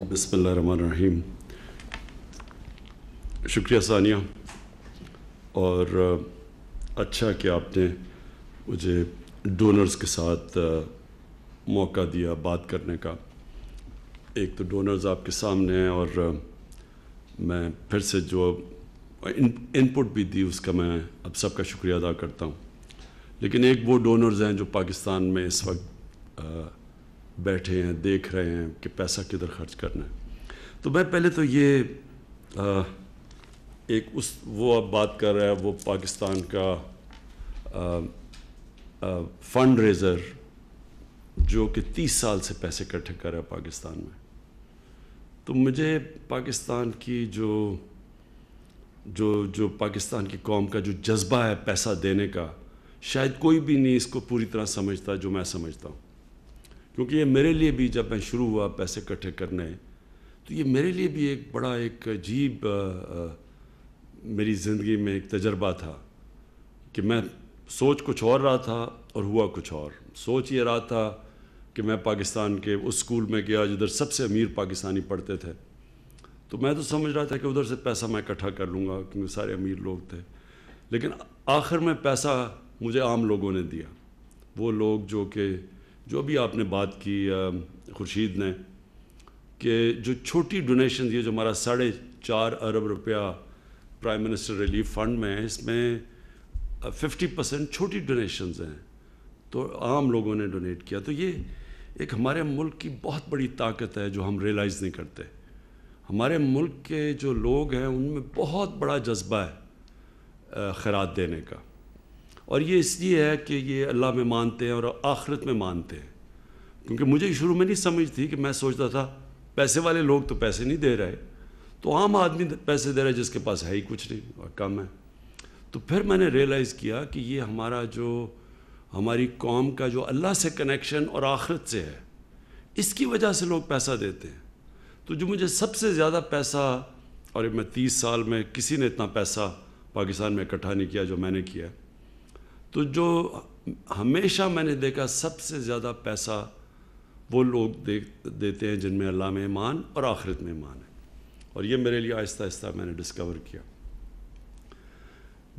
بسم اللہ الرحمن الرحیم. شکریہ ثانیہ، اور اچھا کہ آپ نے مجھے ڈونرز کے ساتھ موقع دیا بات کرنے کا. ایک تو ڈونرز آپ کے سامنے ہیں، اور میں پھر سے جو ان پٹ بھی دی اس کا میں اب سب کا شکریہ ادا کرتا ہوں. لیکن ایک وہ ڈونرز ہیں جو پاکستان میں اس وقت بیٹھے ہیں، دیکھ رہے ہیں کہ پیسہ کدھر خرچ کرنا ہے. تو میں پہلے تو یہ وہ اب بات کر رہا ہے، وہ پاکستان کا فنڈ ریزر جو کہ 30 سال سے پیسے اکٹھے کر رہا ہے پاکستان میں. تو مجھے پاکستان کی جو پاکستان کی قوم کا جو جذبہ ہے پیسہ دینے کا، شاید کوئی بھی نہیں اس کو پوری طرح سمجھتا جو میں سمجھتا ہوں. کیونکہ یہ میرے لیے بھی جب میں شروع ہوا پیسے اکٹھے کرنے، تو یہ میرے لیے بھی ایک بڑا ایک عجیب میری زندگی میں ایک تجربہ تھا کہ میں سوچ کچھ اور رہا تھا اور ہوا کچھ اور. سوچ یہ رہا تھا کہ میں پاکستان کے اس اسکول میں گیا جدھر سب سے امیر پاکستانی پڑھتے تھے. تو میں تو سمجھ رہا تھا کہ ادھر سے پیسہ میں اکٹھا کر لوں گا کیونکہ سارے امیر لوگ تھے. لیکن آخر میں پیسہ مجھے عام لوگوں نے دیا. وہ لوگ جو بھی آپ نے بات کی خورشید نے، کہ جو چھوٹی ڈونیشنز، یہ جو ہمارا 4.5 ارب روپیہ پرائم منسٹر ریلیف فنڈ میں ہے، اس میں 50% چھوٹی ڈونیشنز ہیں. تو عام لوگوں نے ڈونیٹ کیا. تو یہ ایک ہمارے ملک کی بہت بڑی طاقت ہے جو ہم ریئلائز نہیں کرتے. ہمارے ملک کے جو لوگ ہیں ان میں بہت بڑا جذبہ ہے خیرات دینے کا. اور یہ اس لیے ہے کہ یہ اللہ میں مانتے ہیں اور آخرت میں مانتے ہیں. کیونکہ مجھے شروع میں نہیں سمجھ تھی، کہ میں سوچتا تھا پیسے والے لوگ تو پیسے نہیں دے رہے، تو عام آدمی پیسے دے رہا ہے جس کے پاس ہے ہی کچھ نہیں اور کم ہے. تو پھر میں نے ریئلائز کیا کہ یہ ہماری قوم کا جو اللہ سے کنیکشن اور آخرت سے ہے، اس کی وجہ سے لوگ پیسہ دیتے ہیں. تو جو مجھے سب سے زیادہ پیسہ، اور میں 30 سال میں کسی نے اتنا پیسہ پاکستان میں اکٹھا نہیں کیا جو میں نے کیا. تو جو ہمیشہ میں نے دیکھا سب سے زیادہ پیسہ وہ لوگ دیتے ہیں جن میں اللہ میں ایمان اور آخرت میں ایمان ہے. اور یہ میرے لیے آہستہ آہستہ میں نے ڈسکور کیا.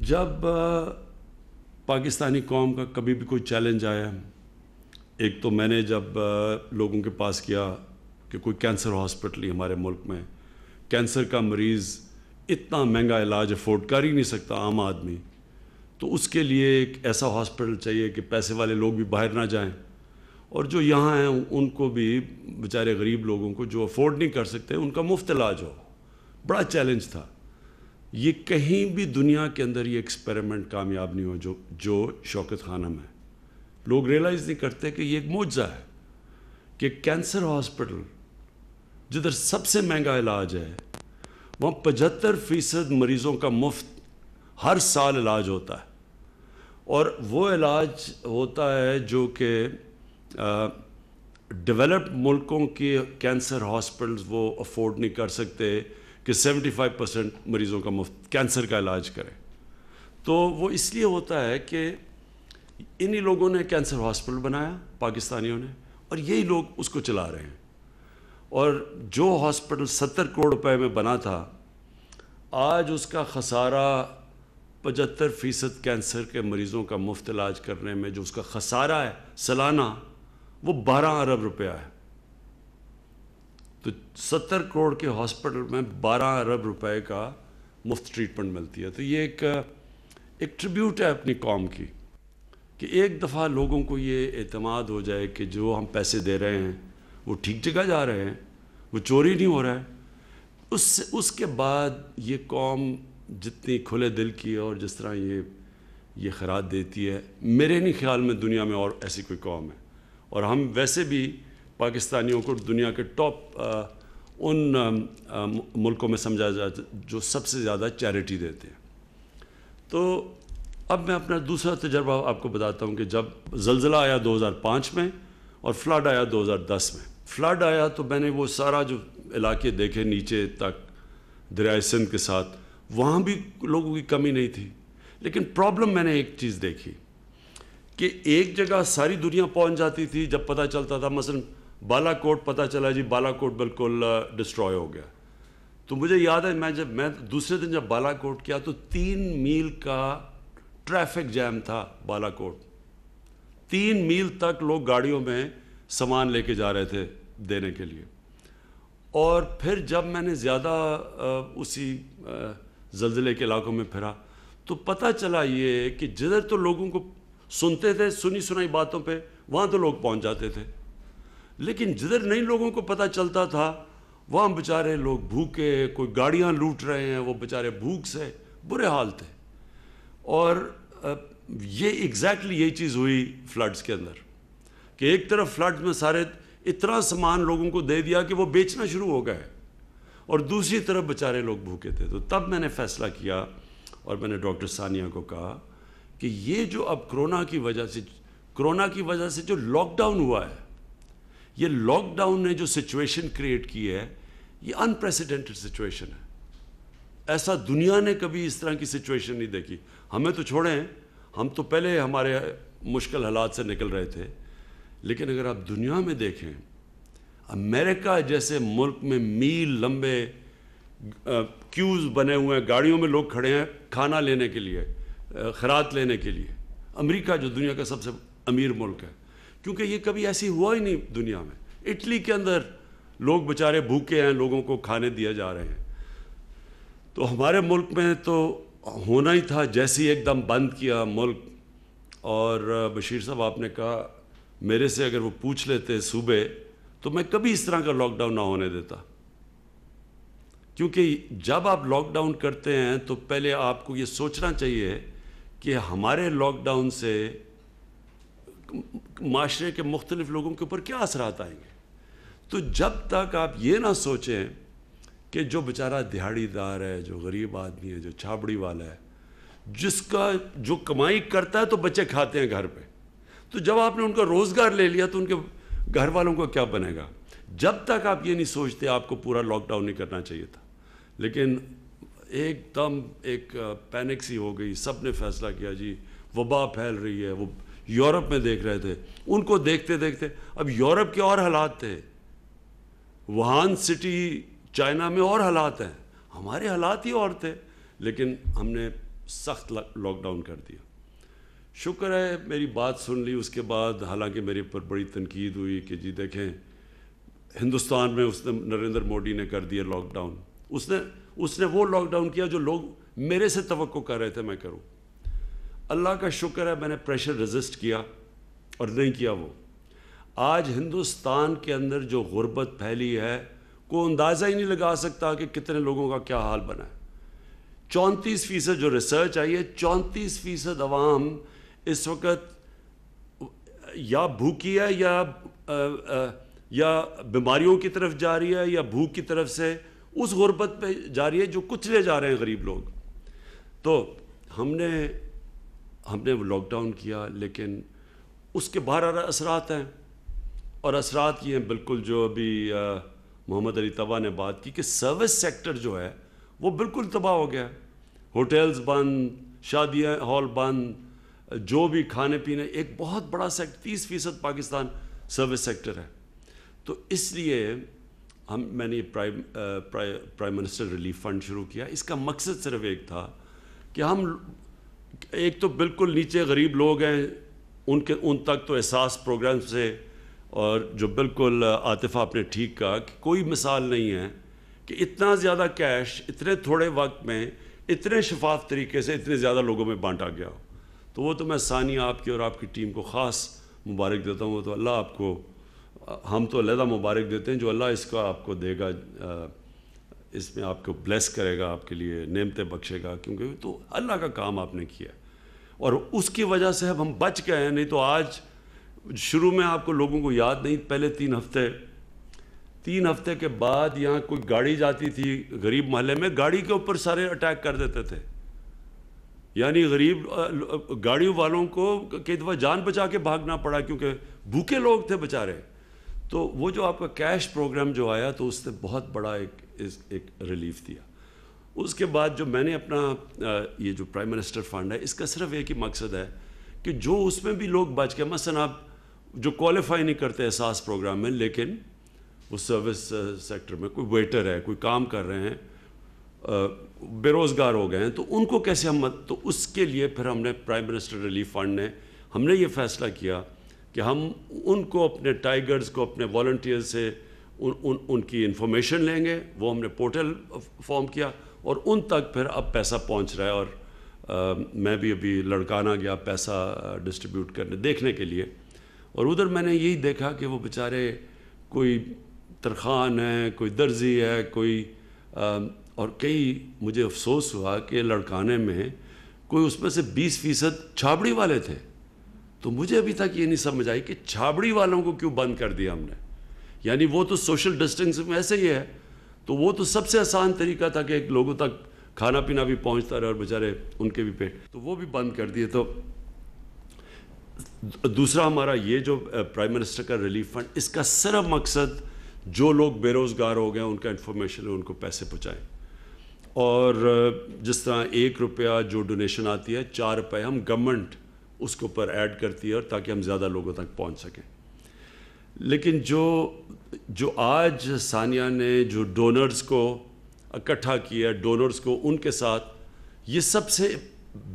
جب پاکستانی قوم کا کبھی بھی کوئی چیلنج آیا، ایک تو میں نے جب لوگوں کے پاس کیا کہ کوئی کینسر ہاسپٹل ہی ہمارے ملک میں، کینسر کا مریض اتنا مہنگا علاج افورڈ کر ہی نہیں سکتا عام آدمی، تو اس کے لیے ایک ایسا ہاسپٹل چاہیے کہ پیسے والے لوگ بھی باہر نہ جائیں، اور جو یہاں ہیں ان کو بھی، بیچارے غریب لوگوں کو جو افورڈ نہیں کر سکتے، ان کا مفت علاج ہو. بڑا چیلنج تھا. یہ کہیں بھی دنیا کے اندر یہ ایکسپیریمنٹ کامیاب نہیں ہو جو شوکت خانم ہے. لوگ ریئلائز نہیں کرتے کہ یہ ایک معجزہ ہے کہ کینسر ہاسپٹل جدھر سب سے مہنگا علاج ہے، وہاں 75% مریضوں کا مفت ہر سال علاج ہوتا ہے. اور وہ علاج ہوتا ہے جو کہ ڈیولپڈ ملکوں کے کینسر ہاسپٹلز وہ افورڈ نہیں کر سکتے کہ 75% مریضوں کا مفت کینسر کا علاج کریں. تو وہ اس لیے ہوتا ہے کہ انہی لوگوں نے کینسر ہاسپٹل بنایا، پاکستانیوں نے، اور یہی لوگ اس کو چلا رہے ہیں. اور جو ہاسپٹل 70 کروڑ روپے میں بنا تھا، آج اس کا خسارہ 75% کینسر کے مریضوں کا مفت علاج کرنے میں جو اس کا خسارہ ہے سالانہ، وہ 12 ارب روپیہ ہے. تو 70 کروڑ کے ہاسپٹل میں 12 ارب روپے کا مفت ٹریٹمنٹ ملتی ہے. تو یہ ایک ٹریبیوٹ ہے اپنی قوم کی، کہ ایک دفعہ لوگوں کو یہ اعتماد ہو جائے کہ جو ہم پیسے دے رہے ہیں وہ ٹھیک جگہ جا رہے ہیں، وہ چوری نہیں ہو رہا ہے. اس کے بعد یہ قوم جتنی کھلے دل کی ہے اور جس طرح یہ خیرات دیتی ہے، میرے نہیں خیال میں دنیا میں اور ایسی کوئی قوم ہے. اور ہم ویسے بھی پاکستانیوں کو دنیا کے ٹاپ ان ملکوں میں سمجھا جاتا ہے جو سب سے زیادہ چیریٹی دیتے ہیں. تو اب میں اپنا دوسرا تجربہ آپ کو بتاتا ہوں کہ جب زلزلہ آیا 2005 میں اور فلڈ آیا 2010 میں. فلڈ آیا تو میں نے وہ سارا جو علاقے دیکھے نیچے تک دریائے سندھ کے ساتھ، وہاں بھی لوگوں کی کمی نہیں تھی. لیکن پرابلم میں نے ایک چیز دیکھی کہ ایک جگہ ساری دنیا پہنچ جاتی تھی جب پتہ چلتا تھا، مثلا بالا کوٹ پتہ چلا جی بالا کوٹ بالکل ڈسٹروائے ہو گیا. تو مجھے یاد ہے میں دوسرے دن جب بالا کوٹ کیا تو 3 میل کا ٹریفک جیم تھا بالا کوٹ. 3 میل تک لوگ گاڑیوں میں سامان لے کے جا رہے تھے دینے کے لیے. اور پھر جب میں نے زیادہ اسی زلزلے کے علاقوں میں پھرا تو پتہ چلا یہ کہ جدھر تو لوگوں کو سنتے تھے سنی سنائی باتوں پہ وہاں تو لوگ پہنچ جاتے تھے, لیکن جدھر نہیں لوگوں کو پتہ چلتا تھا وہاں بیچارے لوگ بھوکے, کوئی گاڑیاں لوٹ رہے ہیں, وہ بیچارے بھوک سے برے حال تھے. اور یہ ایگزیکٹلی یہی چیز ہوئی فلڈز کے اندر کہ ایک طرف فلڈز میں سارے اتنا سامان لوگوں کو دے دیا کہ وہ بیچنا شروع ہو گئے, اور دوسری طرف بیچارے لوگ بھوکے تھے. تو تب میں نے فیصلہ کیا اور میں نے ڈاکٹر ثانیہ کو کہا کہ یہ جو اب کرونا کی وجہ سے جو لاک ڈاؤن ہوا ہے, یہ لاک ڈاؤن نے جو سچویشن کریٹ کی ہے یہ انپریسیڈنٹڈ سچویشن ہے. ایسا دنیا نے کبھی اس طرح کی سچویشن نہیں دیکھی. ہمیں تو چھوڑیں, ہم تو پہلے ہمارے مشکل حالات سے نکل رہے تھے, لیکن اگر آپ دنیا میں دیکھیں امریکہ جیسے ملک میں میل لمبے کیوز بنے ہوئے ہیں, گاڑیوں میں لوگ کھڑے ہیں کھانا لینے کے لیے, خیرات لینے کے لیے. امریکہ جو دنیا کا سب سے امیر ملک ہے, کیونکہ یہ کبھی ایسی ہوا ہی نہیں دنیا میں. اٹلی کے اندر لوگ بیچارے بھوکے ہیں, لوگوں کو کھانے دیا جا رہے ہیں. تو ہمارے ملک میں تو ہونا ہی تھا, جیسے ہی ایک دم بند کیا ملک. اور بشیر صاحب آپ نے کہا میرے سے اگر وہ پوچھ لیتے صوبے تو میں کبھی اس طرح کا لاک ڈاؤن نہ ہونے دیتا, کیونکہ جب آپ لاک ڈاؤن کرتے ہیں تو پہلے آپ کو یہ سوچنا چاہیے کہ ہمارے لاک ڈاؤن سے معاشرے کے مختلف لوگوں کے اوپر کیا اثرات آئیں گے. تو جب تک آپ یہ نہ سوچیں کہ جو بیچارہ دہاڑی دار ہے, جو غریب آدمی ہے, جو چھابڑی والا ہے, جس کا جو کمائی کرتا ہے تو بچے کھاتے ہیں گھر پہ, تو جب آپ نے ان کا روزگار لے لیا تو ان کے گھر والوں کو کیا بنے گا. جب تک آپ یہ نہیں سوچتے آپ کو پورا لاک ڈاؤن نہیں کرنا چاہیے تھا. لیکن ایک دم ایک پینک سی ہو گئی, سب نے فیصلہ کیا جی وبا پھیل رہی ہے. وہ یورپ میں دیکھ رہے تھے, ان کو دیکھتے دیکھتے اب یورپ کے اور حالات تھے, ووہان سٹی چائنا میں اور حالات ہیں, ہمارے حالات ہی اور تھے, لیکن ہم نے سخت لاک ڈاؤن کر دیا. شکر ہے میری بات سن لی. اس کے بعد حالانکہ میرے اوپر بڑی تنقید ہوئی کہ جی دیکھیں ہندوستان میں اس نے نریندر مودی نے کر دیا لاک ڈاؤن, اس نے وہ لاک ڈاؤن کیا جو لوگ میرے سے توقع کر رہے تھے میں کروں. اللہ کا شکر ہے میں نے پریشر ریزسٹ کیا اور نہیں کیا وہ. آج ہندوستان کے اندر جو غربت پھیلی ہے کوئی اندازہ ہی نہیں لگا سکتا کہ کتنے لوگوں کا کیا حال بنا ہے. 34% جو ریسرچ آئی ہے 34% عوام اس وقت یا بھوکی ہے یا بیماریوں کی طرف جا رہی ہے یا بھوک کی طرف سے اس غربت پہ جا رہی ہے جو کچلے جا رہے ہیں غریب لوگ. تو ہم نے وہ لاک ڈاؤن کیا, لیکن اس کے باہر اثرات ہیں, اور اثرات یہ ہیں بالکل جو ابھی محمد علی طبع نے بات کی کہ سروس سیکٹر جو ہے وہ بالکل تباہ ہو گیا. ہوٹلز بند, شادیاں ہال بند, جو بھی کھانے پینے, ایک بہت بڑا سیکٹر 30% پاکستان سروس سیکٹر ہے. تو اس لیے میں نے پرائم منسٹر ریلیف فنڈ شروع کیا. اس کا مقصد صرف ایک تھا کہ ہم ایک تو بالکل نیچے غریب لوگ ہیں ان تک تو احساس پروگرام سے, اور جو بالکل عاطفہ آپ نے ٹھیک کہا کہ کوئی مثال نہیں ہے کہ اتنا زیادہ کیش اتنے تھوڑے وقت میں اتنے شفاف طریقے سے اتنے زیادہ لوگوں میں بانٹا گیا. تو وہ تو میں ثانیہ آپ کی اور آپ کی ٹیم کو خاص مبارک دیتا ہوں. وہ تو اللہ آپ کو, ہم تو علیحدہ مبارک دیتے ہیں جو اللہ اس کا آپ کو دے گا, اس میں آپ کو بلیس کرے گا, آپ کے لیے نعمتیں بخشے گا, کیونکہ تو اللہ کا کام آپ نے کیا اور اس کی وجہ سے اب ہم بچ گئے ہیں. نہیں تو آج شروع میں آپ کو لوگوں کو یاد نہیں, پہلے 3 ہفتے کے بعد یہاں کوئی گاڑی جاتی تھی غریب محلے میں, گاڑی کے اوپر سارے اٹیک کر دیتے تھے. یعنی غریب گاڑیوں والوں کو کئی دفعہ جان بچا کے بھاگنا پڑا کیونکہ بھوکے لوگ تھے بیچارے. تو وہ جو آپ کا کیش پروگرام جو آیا تو اس نے بہت بڑا ایک ریلیف دیا. اس کے بعد جو میں نے اپنا یہ جو پرائم منسٹر فنڈ ہے اس کا صرف ایک ہی مقصد ہے کہ جو اس میں بھی لوگ بچ گئے, مثلا اب جو کوالیفائی نہیں کرتے احساس پروگرام میں لیکن وہ سروس سیکٹر میں کوئی ویٹر ہے, کوئی کام کر رہے ہیں, بے روزگار ہو گئے ہیں, تو ان کو کیسے ہم تو اس کے لیے پھر ہم نے پرائم منسٹر ریلیف فنڈ نے ہم نے یہ فیصلہ کیا کہ ہم ان کو اپنے ٹائیگرز کو اپنے والنٹیئر سے ان کی انفارمیشن لیں گے. وہ ہم نے پورٹل فارم کیا اور ان تک پھر اب پیسہ پہنچ رہا ہے. اور میں بھی ابھی لڑکانہ گیا پیسہ ڈسٹریبیوٹ کرنے دیکھنے کے لیے, اور ادھر میں نے یہی دیکھا کہ وہ بیچارے کوئی ترخان ہے, کوئی درزی ہے, کوئی اور کئی مجھے افسوس ہوا کہ لڑکانے میں کوئی اس میں سے 20% چھابڑی والے تھے. تو مجھے ابھی تک یہ نہیں سمجھ آئی کہ چھابڑی والوں کو کیوں بند کر دیا ہم نے. یعنی وہ تو سوشل ڈسٹینس میں ایسے ہی ہے, تو وہ تو سب سے آسان طریقہ تھا کہ ایک لوگوں تک کھانا پینا بھی پہنچتا رہے اور بیچارے ان کے بھی پیٹ, تو وہ بھی بند کر دیے. تو دوسرا ہمارا یہ جو پرائم منسٹر کا ریلیف فنڈ, اس کا صرف مقصد جو لوگ بے روزگار ہو گئے ان کا انفارمیشن ہے, ان کو پیسے پہنچائیں. اور جس طرح 1 روپیہ جو ڈونیشن آتی ہے 4 روپے ہم گورنمنٹ اس کے اوپر ایڈ کرتی ہے اور تاکہ ہم زیادہ لوگوں تک پہنچ سکیں. لیکن جو آج ثانیہ نے جو ڈونرز کو اکٹھا کیا, ڈونرز کو ان کے ساتھ, یہ سب سے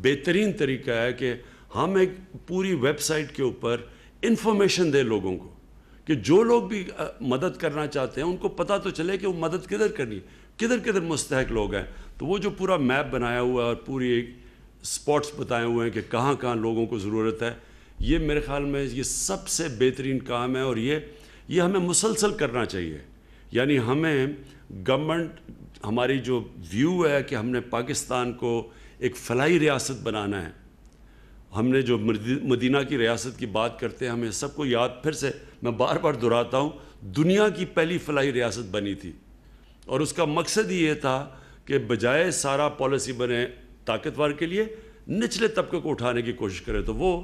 بہترین طریقہ ہے کہ ہم ایک پوری ویب سائٹ کے اوپر انفارمیشن دیں لوگوں کو کہ جو لوگ بھی مدد کرنا چاہتے ہیں ان کو پتہ تو چلے کہ وہ مدد کدھر کرنی ہے, کدھر کدھر مستحق لوگ ہیں. تو وہ جو پورا میپ بنایا ہوا ہے اور پوری ایک اسپاٹس بتائے ہوئے ہیں کہ کہاں کہاں لوگوں کو ضرورت ہے, یہ میرے خیال میں یہ سب سے بہترین کام ہے. اور یہ ہمیں مسلسل کرنا چاہیے. یعنی ہمیں گورنمنٹ, ہماری جو ویو ہے کہ ہم نے پاکستان کو ایک فلاحی ریاست بنانا ہے, ہم نے جو مدینہ کی ریاست کی بات کرتے ہیں, ہمیں سب کو یاد, پھر سے میں بار بار دہراتا ہوں, دنیا کی پہلی فلاحی ریاست بنی تھی اور اس کا مقصد ہی یہ تھا کہ بجائے سارا پالیسی بنے طاقتور کے لیے, نچلے طبقے کو اٹھانے کی کوشش کرے. تو وہ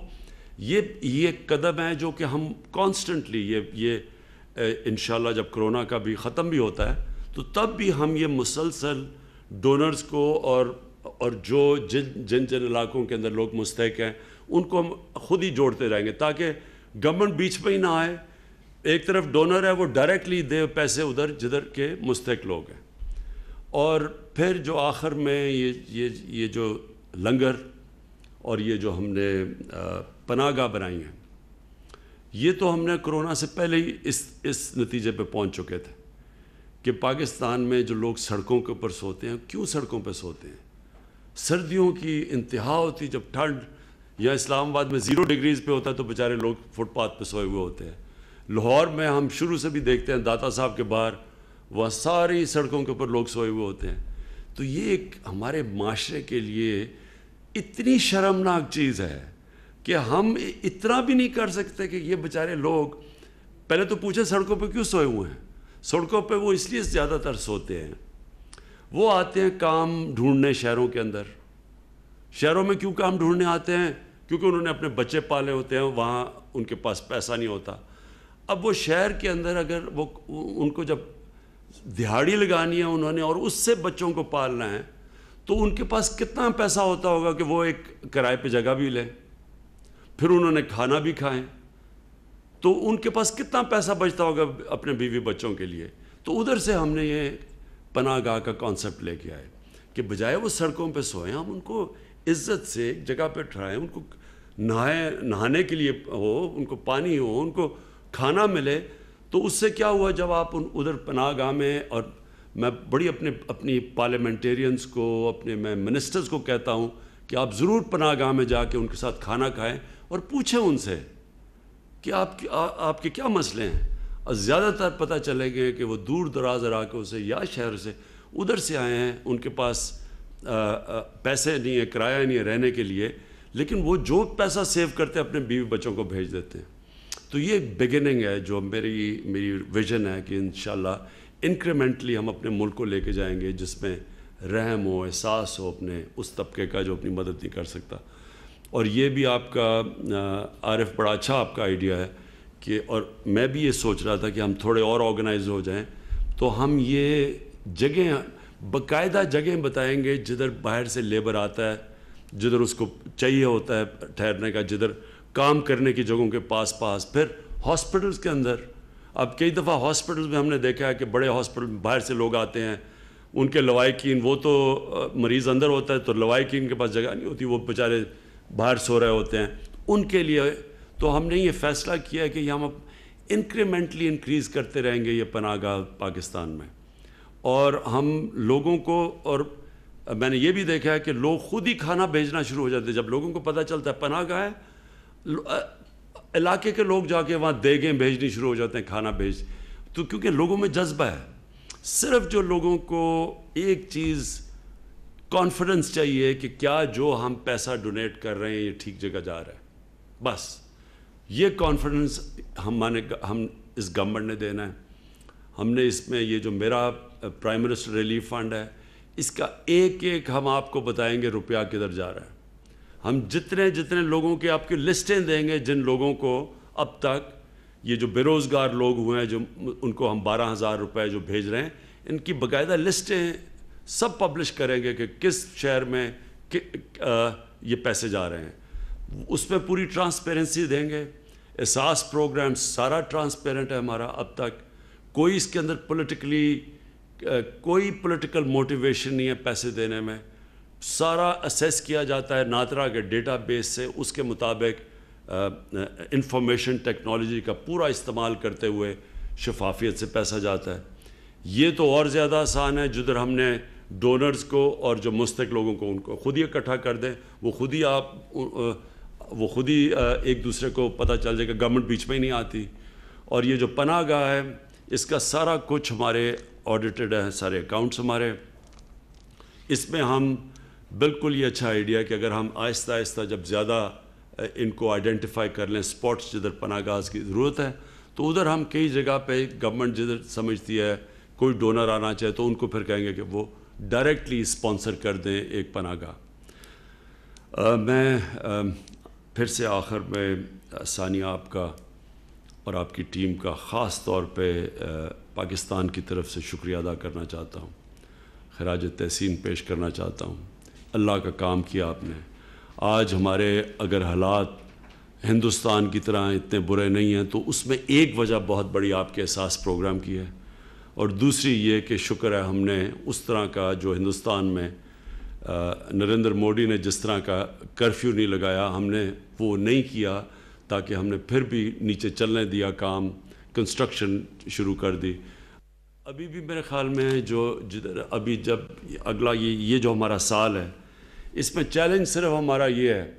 یہ قدم ہے جو کہ ہم کانسٹنٹلی یہ انشاءاللہ جب کرونا کا بھی ختم بھی ہوتا ہے تو تب بھی ہم یہ مسلسل ڈونرز کو اور جو جن علاقوں کے اندر لوگ مستحق ہیں ان کو ہم خود ہی جوڑتے رہیں گے تاکہ گورنمنٹ بیچ پہ ہی نہ آئے. ایک طرف ڈونر ہے وہ ڈائریکٹلی دے پیسے ادھر جدھر کے مستحق لوگ ہیں. اور پھر جو آخر میں یہ جو لنگر اور یہ جو ہم نے پناہ گاہ بنائی ہیں, یہ تو ہم نے کرونا سے پہلے ہی اس نتیجے پہ پہنچ چکے تھے کہ پاکستان میں جو لوگ سڑکوں کے اوپر سوتے ہیں, کیوں سڑکوں پہ سوتے ہیں؟ سردیوں کی انتہا ہوتی, جب ٹھنڈ یا اسلام آباد میں 0 ڈگریز پہ ہوتا ہے تو بیچارے لوگ فٹ پاتھ پہ سوئے ہوئے ہوتے ہیں. لاہور میں ہم شروع سے بھی دیکھتے ہیں داتا صاحب کے باہر وہاں ساری سڑکوں کے اوپر لوگ سوئے ہوئے ہوتے ہیں. تو یہ ایک ہمارے معاشرے کے لیے اتنی شرمناک چیز ہے کہ ہم اتنا بھی نہیں کر سکتے کہ یہ بیچارے لوگ, پہلے تو پوچھیں سڑکوں پہ کیوں سوئے ہوئے ہیں. سڑکوں پہ وہ اس لیے زیادہ تر سوتے ہیں, وہ آتے ہیں کام ڈھونڈنے شہروں کے اندر. شہروں میں کیوں کام ڈھونڈنے آتے ہیں؟ کیونکہ انہوں نے اپنے بچے پالے ہوتے ہیں, وہاں ان کے پاس پیسہ نہیں ہوتا. اب وہ شہر کے اندر اگر وہ ان کو جب دہاڑی لگانی ہے انہوں نے اور اس سے بچوں کو پالنا ہے تو ان کے پاس کتنا پیسہ ہوتا ہوگا کہ وہ ایک کرائے پہ جگہ بھی لیں, پھر انہوں نے کھانا بھی کھائیں, تو ان کے پاس کتنا پیسہ بچتا ہوگا اپنے بیوی بچوں کے لیے. تو ادھر سے ہم نے یہ پناہ گاہ کا کانسیپٹ لے کے آئے کہ بجائے وہ سڑکوں پہ سوئیں, ہم ان کو عزت سے ایک جگہ پہ ٹھہرائیں, ان کو نہانے کے لیے ہو, ان کو پانی ہو, ان کو کھانا ملے. تو اس سے کیا ہوا, جب آپ ادھر پناہ گاہ میں, اور میں بڑی اپنی پارلیمنٹیرینز کو, میں منسٹرز کو کہتا ہوں کہ آپ ضرور پناہ گاہ میں جا کے ان کے ساتھ کھانا کھائیں اور پوچھیں ان سے کہ آپ کے کیا مسئلے ہیں. اور زیادہ تر پتہ چلے گئے کہ وہ دور دراز علاقوں سے یا شہر سے ادھر سے آئے ہیں, ان کے پاس پیسے نہیں ہے, کرایہ نہیں ہے رہنے کے لیے, لیکن وہ جو پیسہ سیو کرتے ہیں اپنے بیوی بچوں کو بھیج دیتے ہیں. تو یہ ایک بگننگ ہے جو میری ویژن ہے کہ انشاءاللہ انکریمنٹلی ہم اپنے ملک کو لے کے جائیں گے جس میں رحم ہو, احساس ہو اپنے اس طبقے کا جو اپنی مدد نہیں کر سکتا. اور یہ بھی آپ کا عارف بڑا اچھا آپ کا آئیڈیا ہے کہ, اور میں بھی یہ سوچ رہا تھا کہ ہم تھوڑے اور آرگنائز ہو جائیں تو ہم یہ جگہیں باقاعدہ جگہیں بتائیں گے جدھر باہر سے لیبر آتا ہے, جدھر اس کو چاہیے ہوتا ہے ٹھہرنے کا, جدھر کام کرنے کی جگہوں کے پاس پھر ہاسپٹلس کے اندر. اب کئی دفعہ ہاسپٹلس میں ہم نے دیکھا ہے کہ بڑے ہاسپٹل باہر سے لوگ آتے ہیں, ان کے لوائقین, وہ تو مریض اندر ہوتا ہے تو لوائقین کے پاس جگہ نہیں ہوتی, وہ بیچارے باہر سو رہے ہوتے ہیں. ان کے لیے تو ہم نے یہ فیصلہ کیا ہے کہ ہم انکریمنٹلی انکریز کرتے رہیں گے یہ پناہ گاہ پاکستان میں. اور ہم لوگوں کو, اور میں نے یہ بھی دیکھا ہے کہ لوگ خود ہی کھانا بھیجنا شروع ہو جاتے ہیں. جب لوگوں کو پتہ چلتا ہے پناہ گاہ ہے, علاقے کے لوگ جا کے وہاں دیگیں بھیجنی شروع ہو جاتے ہیں, کھانا بھیج. تو کیونکہ لوگوں میں جذبہ ہے, صرف جو لوگوں کو ایک چیز کانفیڈنس چاہیے کہ کیا جو ہم پیسہ ڈونیٹ کر رہے ہیں یہ ٹھیک جگہ جا رہا ہے, بس یہ کانفیڈنس ہم اس گورنمنٹ نے دینا ہے. ہم نے اس میں یہ جو میرا پرائم منسٹر ریلیف فنڈ ہے, اس کا ایک ایک ہم آپ کو بتائیں گے روپیہ کدھر جا رہا ہے. ہم جتنے لوگوں کے آپ کی لسٹیں دیں گے, جن لوگوں کو اب تک یہ جو بے روزگار لوگ ہوئے ہیں, جو ان کو ہم 12,000 روپے جو بھیج رہے ہیں, ان کی باقاعدہ لسٹیں سب پبلش کریں گے کہ کس شہر میں یہ پیسے جا رہے ہیں. اس پہ پوری ٹرانسپیرنسی دیں گے. احساس پروگرام سارا ٹرانسپیرنٹ ہے ہمارا. اب تک کوئی اس کے اندر کوئی پولیٹیکل موٹیویشن نہیں ہے پیسے دینے میں. سارا اسیس کیا جاتا ہے ناترا کے ڈیٹا بیس سے, اس کے مطابق انفارمیشن ٹیکنالوجی کا پورا استعمال کرتے ہوئے شفافیت سے پیسہ جاتا ہے. یہ تو اور زیادہ آسان ہے, جدھر ہم نے ڈونرز کو اور جو مستحق لوگوں کو ان کو خود ہی اکٹھا کر دیں, وہ خود ہی ایک دوسرے کو پتہ چل جائے کہ گورنمنٹ بیچ میں ہی نہیں آتی. اور یہ جو پناہ گاہ ہے, اس کا سارا کچھ ہمارے آڈیٹڈ ہے, سارے اکاؤنٹس ہمارے. اس میں ہم بالکل یہ اچھا آئیڈیا ہے کہ اگر ہم آہستہ آہستہ جب زیادہ ان کو آئیڈینٹیفائی کر لیں, اسپاٹس جدھر پناہ گاہ کی ضرورت ہے, تو ادھر ہم کئی جگہ پہ گورنمنٹ جدھر سمجھتی ہے کوئی ڈونر آنا چاہے تو ان کو پھر کہیں گے کہ وہ ڈائریکٹلی اسپانسر کر دیں ایک پناہ گاہ. میں پھر سے آخر میں ثانیہ آپ کا اور آپ کی ٹیم کا خاص طور پہ پاکستان کی طرف سے شکریہ ادا کرنا چاہتا ہوں, خراج تحسین پیش کرنا چاہتا ہوں. اللہ کا کام کیا آپ نے. آج ہمارے اگر حالات ہندوستان کی طرح اتنے برے نہیں ہیں تو اس میں ایک وجہ بہت بڑی آپ کے احساس پروگرام کی ہے, اور دوسری یہ کہ شکر ہے ہم نے اس طرح کا جو ہندوستان میں نریندر مودی نے جس طرح کا کرفیو نہیں لگایا, ہم نے وہ نہیں کیا, تاکہ ہم نے پھر بھی نیچے چلنے دیا, کام کنسٹرکشن شروع کر دی. ابھی بھی میرے خیال میں جدھر ابھی جب اگلا یہ جو ہمارا سال ہے, اس میں چیلنج صرف ہمارا یہ ہے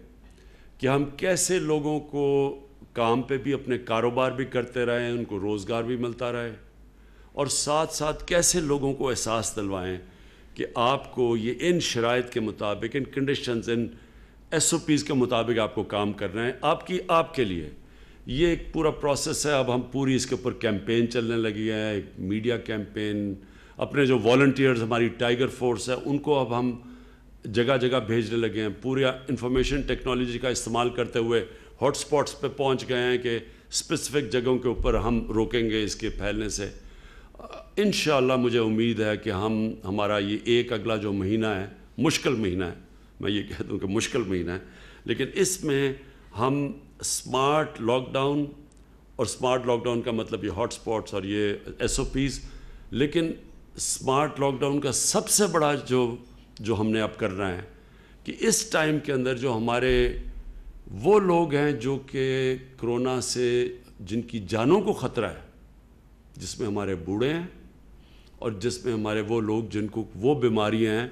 کہ ہم کیسے لوگوں کو کام پہ بھی اپنے کاروبار بھی کرتے رہیں, ان کو روزگار بھی ملتا رہے, اور ساتھ ساتھ کیسے لوگوں کو احساس دلوائیں کہ آپ کو یہ ان شرائط کے مطابق, ان کنڈیشنز, ان ایس او پیز کے مطابق آپ کو کام کرنا ہے آپ کے لیے. یہ ایک پورا پروسیس ہے. اب ہم پوری اس کے اوپر کیمپین چلنے لگی ہے, ایک میڈیا کیمپین. اپنے جو والنٹیئرز ہماری ٹائیگر فورس ہے, ان کو اب ہم جگہ جگہ بھیجنے لگے ہیں. پورا انفارمیشن ٹیکنالوجی کا استعمال کرتے ہوئے ہاٹ سپاٹس پہ پہنچ گئے ہیں کہ اسپیسیفک جگہوں کے اوپر ہم روکیں گے اس کے پھیلنے سے. انشاءاللہ مجھے امید ہے کہ ہمارا یہ ایک اگلا جو مہینہ ہے, مشکل مہینہ ہے, میں یہ کہہ دوں کہ مشکل مہینہ ہے, لیکن اس میں ہم اسمارٹ لاک ڈاؤن, اور اسمارٹ لاک ڈاؤن کا مطلب یہ ہاٹ سپاٹس اور یہ ایس او پیز, لیکن اسمارٹ لاک ڈاؤن کا سب سے بڑا جو ہم نے اب کرنا ہے کہ اس ٹائم کے اندر جو ہمارے وہ لوگ ہیں جو کہ کرونا سے جن کی جانوں کو خطرہ ہے, جس میں ہمارے بوڑھے ہیں اور جس میں ہمارے وہ لوگ جن کو وہ بیماریاں ہیں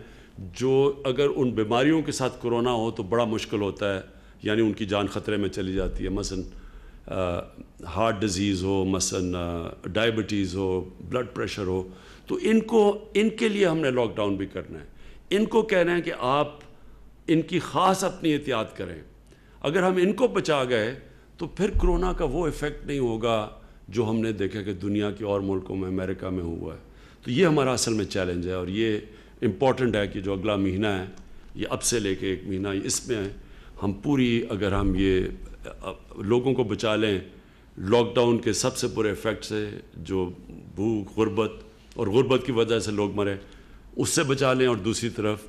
جو اگر ان بیماریوں کے ساتھ کرونا ہو تو بڑا مشکل ہوتا ہے, یعنی ان کی جان خطرے میں چلی جاتی ہے. مثلا ہارٹ ڈیزیز ہو, مثلا ڈائبٹیز ہو, بلڈ پریشر ہو, تو ان کے لیے ہم نے لاک ڈاؤن بھی کرنا ہے. ان کو کہنا ہے کہ آپ ان کی خاص اپنی احتیاط کریں. اگر ہم ان کو بچا گئے تو پھر کرونا کا وہ ایفیکٹ نہیں ہوگا جو ہم نے دیکھا کہ دنیا کے اور ملکوں میں, امریکہ میں ہوا ہے. تو یہ ہمارا اصل میں چیلنج ہے, اور یہ امپورٹنٹ ہے کہ جو اگلا مہینہ ہے, یہ اب سے لے کے ایک مہینہ, اس میں ہم پوری, اگر ہم یہ لوگوں کو بچا لیں لاک ڈاؤن کے سب سے برے ایفیکٹ سے, جو بھوک, غربت, اور غربت کی وجہ سے لوگ مرے, اس سے بچا لیں, اور دوسری طرف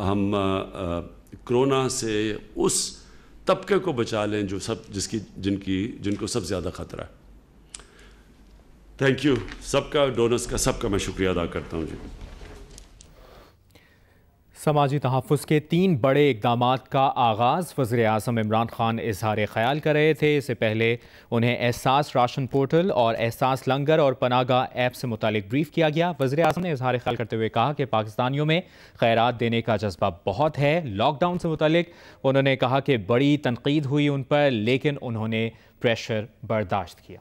ہم کرونا سے اس طبقے کو بچا لیں جو جن کو سب زیادہ خطرہ ہے. تھینک یو سب کا، ڈونرز کا سب کا میں شکریہ ادا کرتا ہوں. جی سماجی تحفظ کے 3 بڑے اقدامات کا آغاز وزیر اعظم عمران خان اظہار خیال کر رہے تھے. اس سے پہلے انہیں احساس راشن پورٹل اور احساس لنگر اور پناہ گاہ ایپ سے متعلق بریف کیا گیا. وزیر اعظم نے اظہار خیال کرتے ہوئے کہا کہ پاکستانیوں میں خیرات دینے کا جذبہ بہت ہے. لاک ڈاؤن سے متعلق انہوں نے کہا کہ بڑی تنقید ہوئی ان پر، لیکن انہوں نے پریشر برداشت کیا.